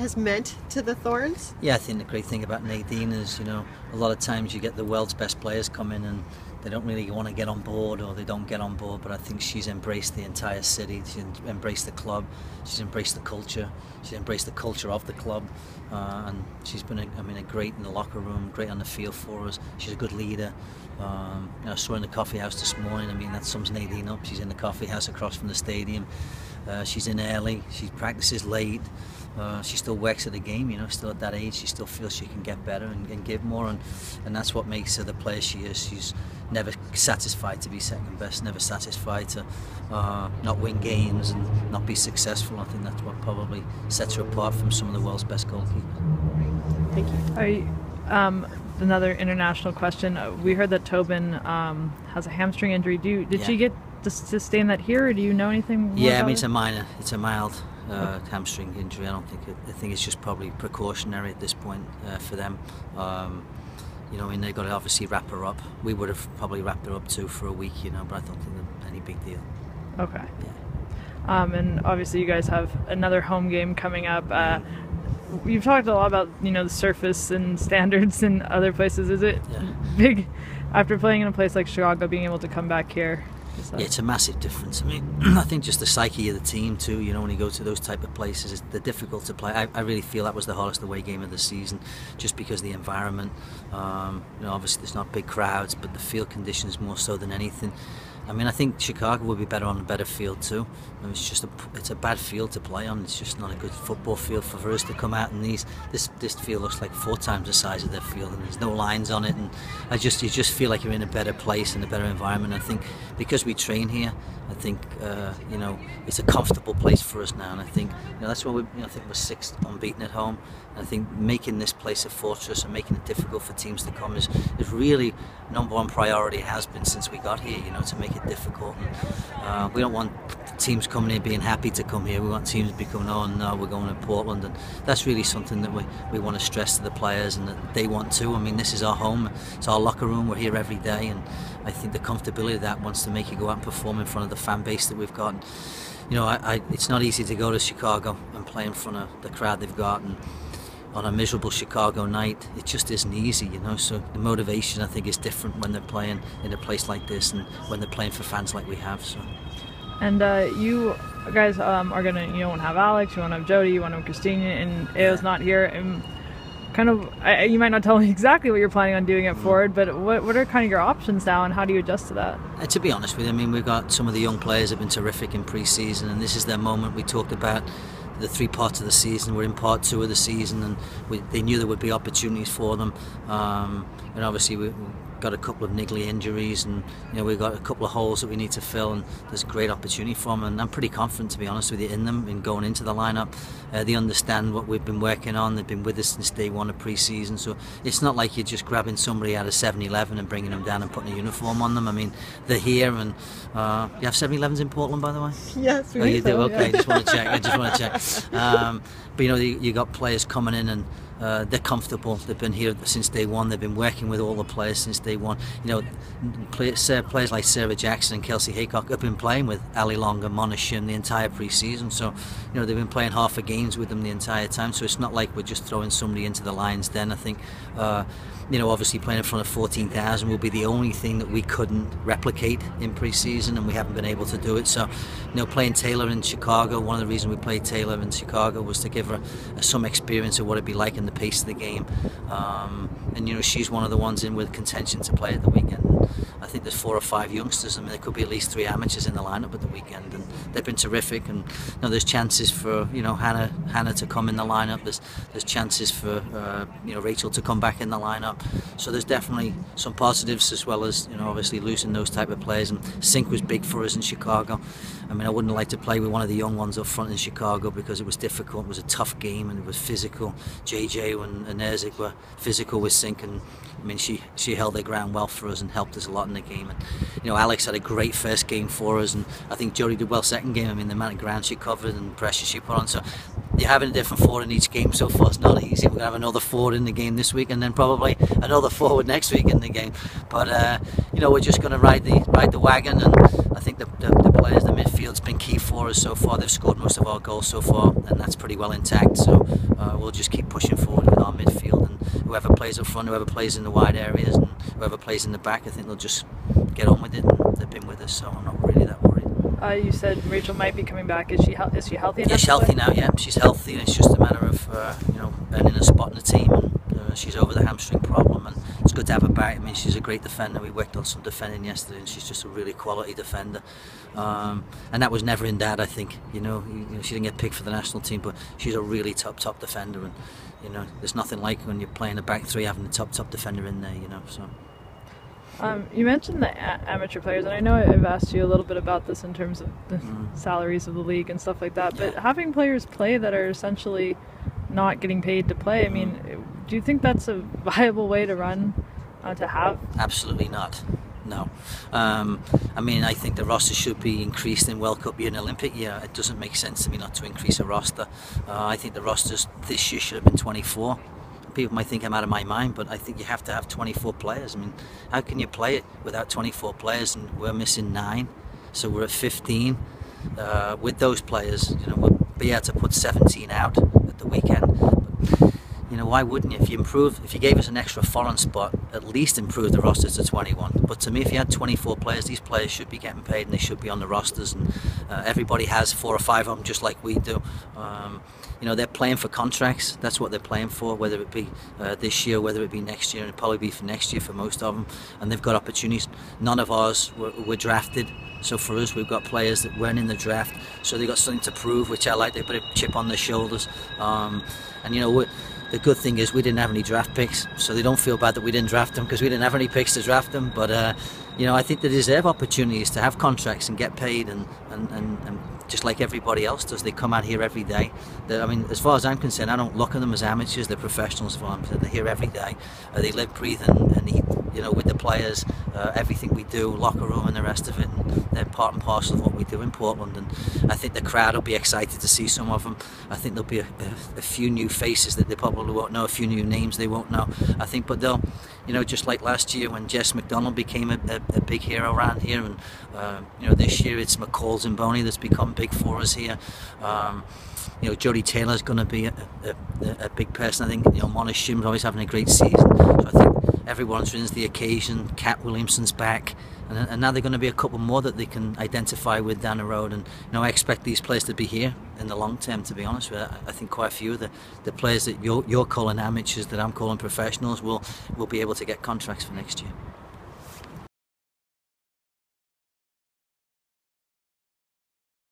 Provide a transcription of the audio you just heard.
Has meant to the Thorns? Yeah, I think the great thing about Nadine is, you know, a lot of times you get the world's best players come in and they don't really want to get on board, or they don't get on board, but I think she's embraced the entire city, she's embraced the club, she's embraced the culture, she's embraced the culture of the club, and she's been, great in the locker room, great on the field for us. She's a good leader. I saw her in the coffee house this morning. I mean, that sums Nadine up. She's in the coffee house across from the stadium. She's in early, she practices late. She still works at the game, you know, still at that age, she still feels she can get better and give more, and that's what makes her the player she is. She's never satisfied to be second best, never satisfied to not win games and not be successful. I think that's what probably sets her apart from some of the world's best goalkeepers. Thank you. Another international question. We heard that Tobin has a hamstring injury. Did she get to sustain that here, or do you know anything more about it's a mild hamstring injury. I think it's just probably precautionary at this point for them. You know, I mean, they've got to obviously wrap her up. We would have probably wrapped her up too for a week, you know, but I don't think there's any big deal. Okay. Yeah. And obviously you guys have another home game coming up. You've talked a lot about, you know, the surface and standards in other places. Is it big after playing in a place like Chicago, being able to come back here? Yeah, it's a massive difference. I mean, I think just the psyche of the team too, you know, when you go to those type of places, they're difficult to play. I really feel that was the hardest away game of the season, just because of the environment. You know, obviously there's not big crowds, but the field conditions more so than anything. I mean, I think Chicago would be better on a better field too. I mean, it's a bad field to play on. It's just not a good football field for us to come out. And this field looks like 4 times the size of their field, and there's no lines on it. And you just feel like you're in a better place and a better environment. I think because we train here, I think you know, it's a comfortable place for us now. And I think, you know, that's why I think we're 6th unbeaten at home. And I think making this place a fortress and making it difficult for teams to come is really #1 priority. It has been since we got here, you know, to make it difficult. And we don't want teams coming here being happy to come here. We want teams to be coming, oh no, we're going to Portland, and that's really something that we want to stress to the players, and that they want to. I mean, this is our home, it's our locker room, we're here every day, and I think the comfortability of that wants to make you go out and perform in front of the fan base that we've got. And, you know, it's not easy to go to Chicago and play in front of the crowd they've got, and on a miserable Chicago night, it just isn't easy, you know. So the motivation, I think, is different when they're playing in a place like this and when they're playing for fans like we have. So. And you guys are gonna, you won't have Alex, you won't have Jody, you won't have Christina, and Ao's not here. And kind of, you might not tell me exactly what you're planning on doing at forward, but what are kind of your options now, and how do you adjust to that? To be honest with you, I mean, we've got some of the young players have been terrific in pre-season, and this is their moment. We talked about the 3 parts of the season. We're in part 2 of the season, and they knew there would be opportunities for them. And obviously we got a couple of niggly injuries, and you know, we've got a couple of holes that we need to fill, and there's a great opportunity for them, and I'm pretty confident, to be honest with you, in them, in going into the lineup. They understand what we've been working on. They've been with us since day 1 of pre-season, so it's not like you're just grabbing somebody out of 7-Eleven and bringing them down and putting a uniform on them. I mean, they're here, and you have 7-Elevens in Portland, by the way? Yes, we do. You do? Okay, yeah. just want to check. I just want to check. But you know, you got players coming in, and they're comfortable. They've been here since day 1. They've been working with all the players since day 1. You know, players like Sarah Jackson and Kelsey Haycock have been playing with Ali Long and Mona Shim the entire pre-season. So, you know, they've been playing half a games with them the entire time. So it's not like we're just throwing somebody into the Lions Den. I think, you know, obviously playing in front of 14,000 will be the only thing that we couldn't replicate in pre-season, and we haven't been able to do it. So, you know, playing Taylor in Chicago, one of the reasons we played Taylor in Chicago was to give her some experience of what it'd be like in the pace of the game. And you know, she's one of the ones in with contention to play at the weekend. I think there's 4 or 5 youngsters. I mean, there could be at least 3 amateurs in the lineup at the weekend, and they've been terrific. And you know, there's chances for, you know, Hannah to come in the lineup. There's chances for you know, Rachel to come back in the lineup. So there's definitely some positives, as well as, you know, obviously losing those type of players. And Sink was big for us in Chicago. I mean, I wouldn't like to play with one of the young ones up front in Chicago because it was difficult. It was a tough game, and it was physical. JJ and Erzik were physical with Sink, and I mean, she held their ground well for us and helped us a lot in the game. And you know, Alex had a great first game for us, and I think Jodie did well second game. I mean, the amount of ground she covered and pressure she put on. So you're having a different forward in each game so far. It's not easy. We're gonna have another forward in the game this week, and then probably another forward next week in the game. But you know, we're just gonna ride the wagon, and I think the players, the midfield's been key for for us so far. They've scored most of our goals so far, and that's pretty well intact. So we'll just keep pushing forward with our midfield, and whoever plays up front, whoever plays in the wide areas, and whoever plays in the back, I think they'll just get on with it. And they've been with us, so I'm not really that worried. You said Rachel might be coming back. Is she healthy enough? Yeah, she's healthy now. Yeah, she's healthy. It's just a matter of earning a spot in the team, and she's over the hamstring problem, and it's good to have her back. I mean, she's a great defender. We worked on some defending yesterday, and she's just a really quality defender. And that was never in doubt. I think she didn't get picked for the national team, but she's a really top defender, and there's nothing like when you're playing a back three having a top defender in there. So. You mentioned the amateur players, and I know I've asked you a little bit about this in terms of the salaries of the league and stuff like that, but having players play that are essentially not getting paid to play, I mean, do you think that's a viable way to run, to have? Absolutely not. No. I mean, I think the roster should be increased in World Cup year and Olympic year. It doesn't make sense to me not to increase a roster. I think the rosters this year should have been 24. People might think I'm out of my mind, but I think you have to have 24 players. I mean, how can you play it without 24 players? And we're missing 9, so we're at 15. With those players, we'll be able to put 17 out at the weekend. But, why wouldn't you? If you gave us an extra foreign spot, at least improve the rosters to 21. But to me, if you had 24 players, these players should be getting paid and they should be on the rosters. And everybody has 4 or 5 of them, just like we do. They're playing for contracts. That's what they're playing for, whether it be this year, whether it be next year, and it'll probably be for next year for most of them. And they've got opportunities. None of ours were drafted. So for us, we've got players that weren't in the draft. So they've got something to prove, which I like. They put a chip on their shoulders. The good thing is we didn't have any draft picks, so they don't feel bad that we didn't draft them because we didn't have any picks to draft them. But I think they deserve opportunities to have contracts and get paid, and just like everybody else does. They come out here every day. I mean, as far as I'm concerned, I don't look at them as amateurs. They're professionals for them. They're here every day. They live, breathe, and eat. With the players, everything we do, locker room and the rest of it. And they're part and parcel of what we do in Portland. And I think the crowd will be excited to see some of them. I think there'll be a few new faces that they probably won't know, a few new names they won't know. I think, but they'll, just like last year when Jess McDonald became a big hero around here, and this year it's McCall's and Boney that's become big for us here. Jodie Taylor's going to be a big person. I think Mona Shim's always having a great season. So I think everyone's risen to the occasion. Kat Williamson's back, and now they're going to be a couple more that they can identify with down the road. And I expect these players to be here in the long term. To be honest with you, I think quite a few of the players that you're calling amateurs, that I'm calling professionals, will be able to get contracts for next year.